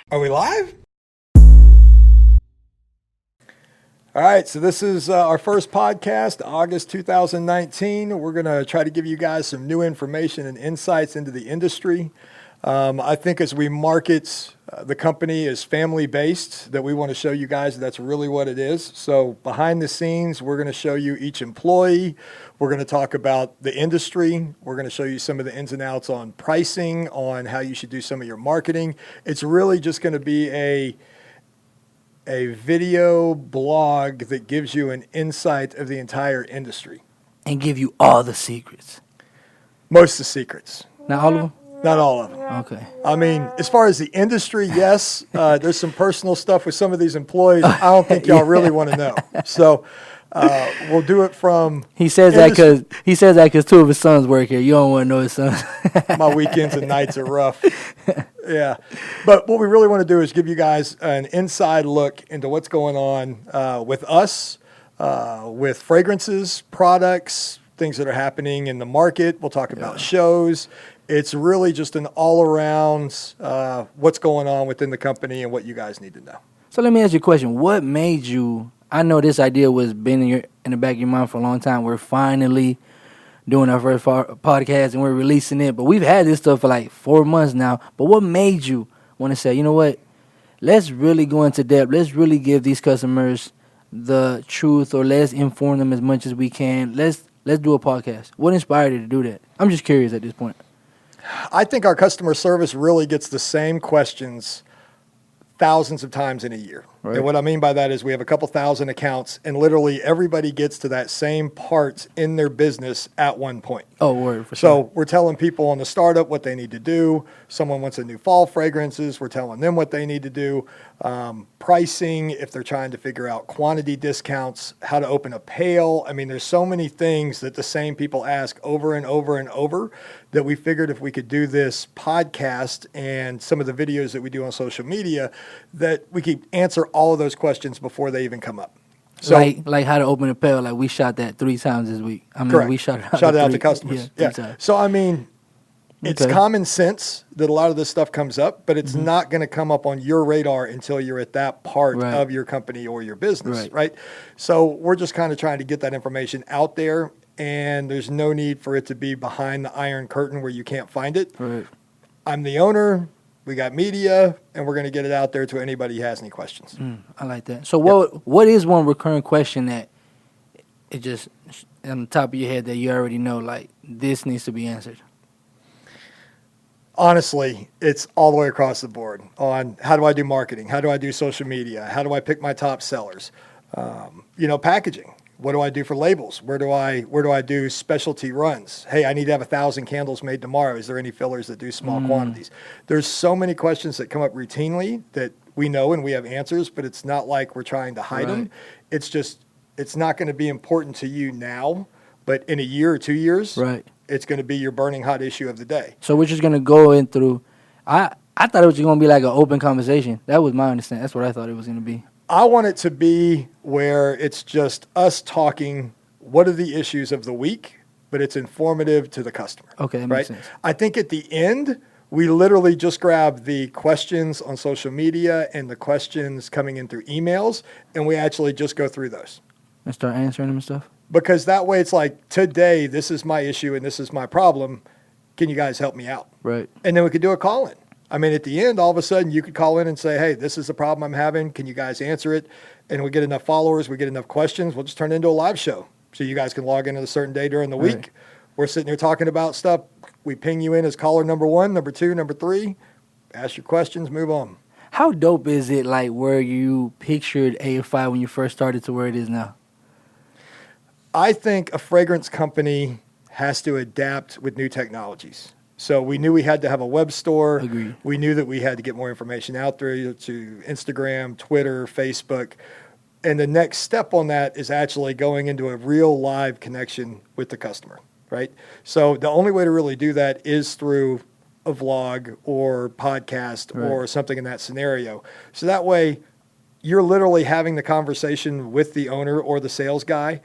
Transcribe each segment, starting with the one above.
Are we live? All right, so this is our first podcast, August 2019. We're going to try to give you guys some new information and insights into the industry. I think as we market the company as family-based, that we want to show you guys that's really what it is. So behind the scenes, we're going to show you each employee. We're going to talk about the industry. We're going to show you some of the ins and outs on pricing, on how you should do some of your marketing. It's really just going to be a video blog that gives you an insight of the entire industry. And give you all the secrets. Most of the secrets. Not all of them? Not all of them. Okay. I mean, as far as the industry, yes, there's some personal stuff with some of these employees I don't think y'all really want to know. So we'll do it from... He says that because two of his sons work here. You don't want to know his sons. My weekends and nights are rough. Yeah. But what we really want to do is give you guys an inside look into what's going on with us, with fragrances, products, things that are happening in the market. We'll talk about shows. It's really just an all-around what's going on within the company and what you guys need to know. So let me ask you a question. What made you... I know this idea was been in the back of your mind for a long time. We're finally doing our first podcast and we're releasing it. But we've had this stuff for like 4 months now. But what made you want to say, you know what? Let's really go into depth. Let's really give these customers the truth, or let's inform them as much as we can. Let's do a podcast. What inspired you to do that? I'm just curious at this point. I think our customer service really gets the same questions thousands of times in a year. Right. And what I mean by that is we have a couple thousand accounts, and literally everybody gets to that same part in their business at one point. Oh, word, for so sure. We're telling people on the startup what they need to do. Someone wants a new fall fragrances. We're telling them what they need to do. Pricing, if they're trying to figure out quantity discounts, how to open a pail. I mean, there's so many things that the same people ask over and over and over that we figured if we could do this podcast and some of the videos that we do on social media, that we could answer all of those questions before they even come up. So, like how to open a pail. Like we shot that 3 times this week. I mean, correct. we shot it out to customers. Yeah. So, I mean, it's common sense that a lot of this stuff comes up, but it's not going to come up on your radar until you're at that part of your company or your business, right? So we're just kind of trying to get that information out there, and there's no need for it to be behind the iron curtain where you can't find it. Right. I'm the owner. We got media, and we're going to get it out there to anybody who has any questions. I like that. So what is one recurring question that it just on the top of your head that you already know, like this needs to be answered? Honestly, it's all the way across the board on how do I do marketing? How do I do social media? How do I pick my top sellers? Packaging. What do I do for labels? Where do I do specialty runs? Hey, I need to have 1,000 candles made tomorrow. Is there any fillers that do small quantities? There's so many questions that come up routinely that we know and we have answers, but it's not like we're trying to hide them. It's just, it's not going to be important to you now, but in a year or 2 years, it's going to be your burning hot issue of the day. So we're just going to go in through, I thought it was going to be like an open conversation. That was my understanding. That's what I thought it was going to be. I want it to be where it's just us talking, what are the issues of the week, but it's informative to the customer. Okay, that makes sense. I think at the end, we literally just grab the questions on social media and the questions coming in through emails, and we actually just go through those. And start answering them and stuff? Because that way it's like, today, this is my issue and this is my problem. Can you guys help me out? Right. And then we could do a call-in. I mean, at the end, all of a sudden, you could call in and say, hey, this is the problem I'm having. Can you guys answer it? And we get enough followers, we get enough questions, we'll just turn it into a live show. So you guys can log in at a certain day during the week. We're sitting here talking about stuff. We ping you in as caller number 1, number 2, number 3. Ask your questions, move on. How dope is it, like, where you pictured AFI when you first started to where it is now? I think a fragrance company has to adapt with new technologies. So we knew we had to have a web store. Agreed. We knew that we had to get more information out there to Instagram, Twitter, Facebook. And the next step on that is actually going into a real live connection with the customer, right? So the only way to really do that is through a vlog or podcast or something in that scenario. So that way you're literally having the conversation with the owner or the sales guy,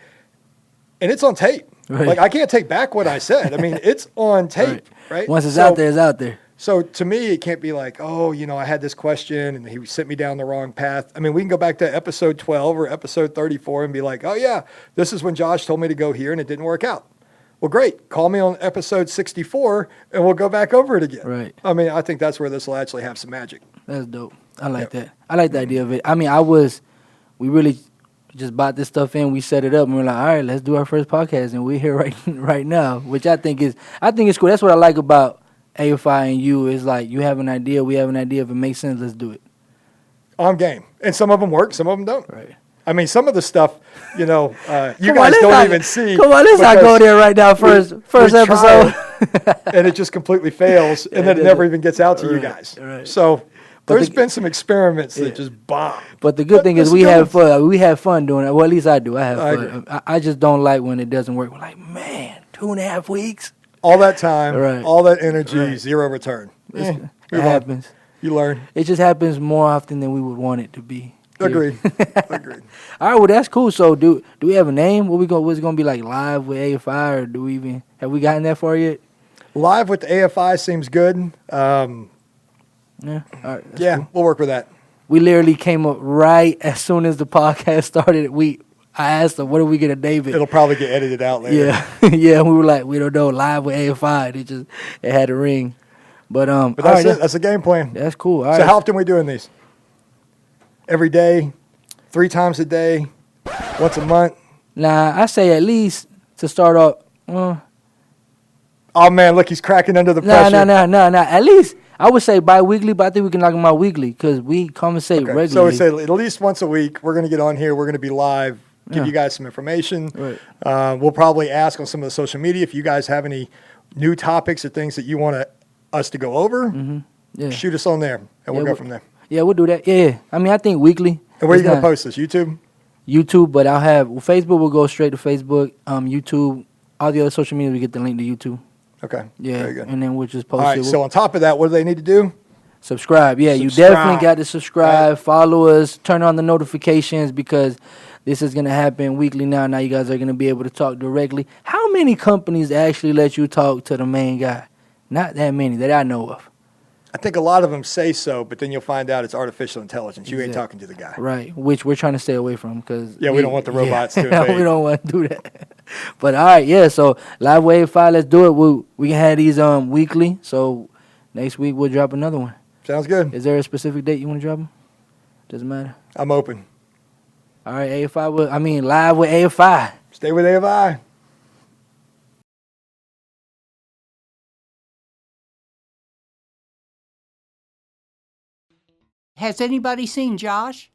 and it's on tape. Like, I can't take back what I said. I mean, it's on tape, right? Once it's out there, it's out there. So to me, it can't be like, oh, I had this question and he sent me down the wrong path. I mean, we can go back to episode 12 or episode 34 and be like, oh yeah, this is when Josh told me to go here and it didn't work out. Well, great. Call me on episode 64 and we'll go back over it again. Right. I mean, I think that's where this will actually have some magic. That's dope. I like Yep. that. I like the idea of it. I mean, we really just bought this stuff in. We set it up, and we're like, all right, let's do our first podcast, and we're here right now, which I think is cool. That's what I like about AFI and you is like you have an idea, we have an idea. If it makes sense, let's do it. I'm game. And some of them work, some of them don't. Right. I mean, some of the stuff, you Come guys on, don't not, even see. Come on, let's not go there right now. First we episode. and it just completely fails, and then it never even gets out to you guys. Right. So there's been some experiments that just bomb. But the good thing is we have fun. We have fun doing it. Well, at least I do. I have I fun. I just don't like when it doesn't work. We're like, man, 2.5 weeks. All that time, Right. all that energy, Right. zero return. It move on. happens. You learn. It just happens more often than we would want it to be. Agreed. Agreed. All right, well that's cool. So do we have a name? What's it gonna be like live with AFI, or have we gotten that far yet? Live with the AFI seems good. Yeah. All right. Yeah, Cool. we'll work with that. We literally came up right as soon as the podcast started. I asked them, what are we gonna name it? It'll probably get edited out later. Yeah, yeah. We were like, we don't know. Live with AFI. It had a ring. But But that's it. That's the game plan. That's cool. All So right. how often are we doing these? Every day, 3 times a day, once a month. Nah, I say at least to start off. Oh man, look, he's cracking under the pressure. No. At least I would say bi-weekly, but I think we can knock them out weekly because we conversate Okay, regularly. so we say at least once a week. We're going to get on here. We're going to be live. Give Yeah. you guys some information. Right. We'll probably ask on some of the social media if you guys have any new topics or things that you want us to go over. Yeah. Shoot us on there, and we'll go from there. Yeah, we'll do that. Yeah. I mean, I think weekly. And where are you It's going to not- post this? YouTube? YouTube, but I'll have Facebook. Will go straight to Facebook. YouTube, all the other social media. We get the link to YouTube. Okay. Yeah, Very good. and then we'll just All post right. it. So on top of that, what do they need to do? Subscribe. Yeah, you Subscribe. definitely got to subscribe. Right. Follow us. Turn on the notifications because this is going to happen weekly now. Now you guys are going to be able to talk directly. How many companies actually let you talk to the main guy? Not that many that I know of. I think a lot of them say so, but then you'll find out it's artificial intelligence. You ain't Exactly. talking to the guy. Right, which we're trying to stay away from because Yeah, we don't want the robots to invade. we don't want to do that. But all right, yeah. So live wave 5, let's do it. We can have these weekly. So next week we'll drop another one. Sounds good. Is there a specific date you want to drop them? Doesn't matter. I'm open. All right, AFI. Live with AFI. Stay with AFI. Has anybody seen Josh?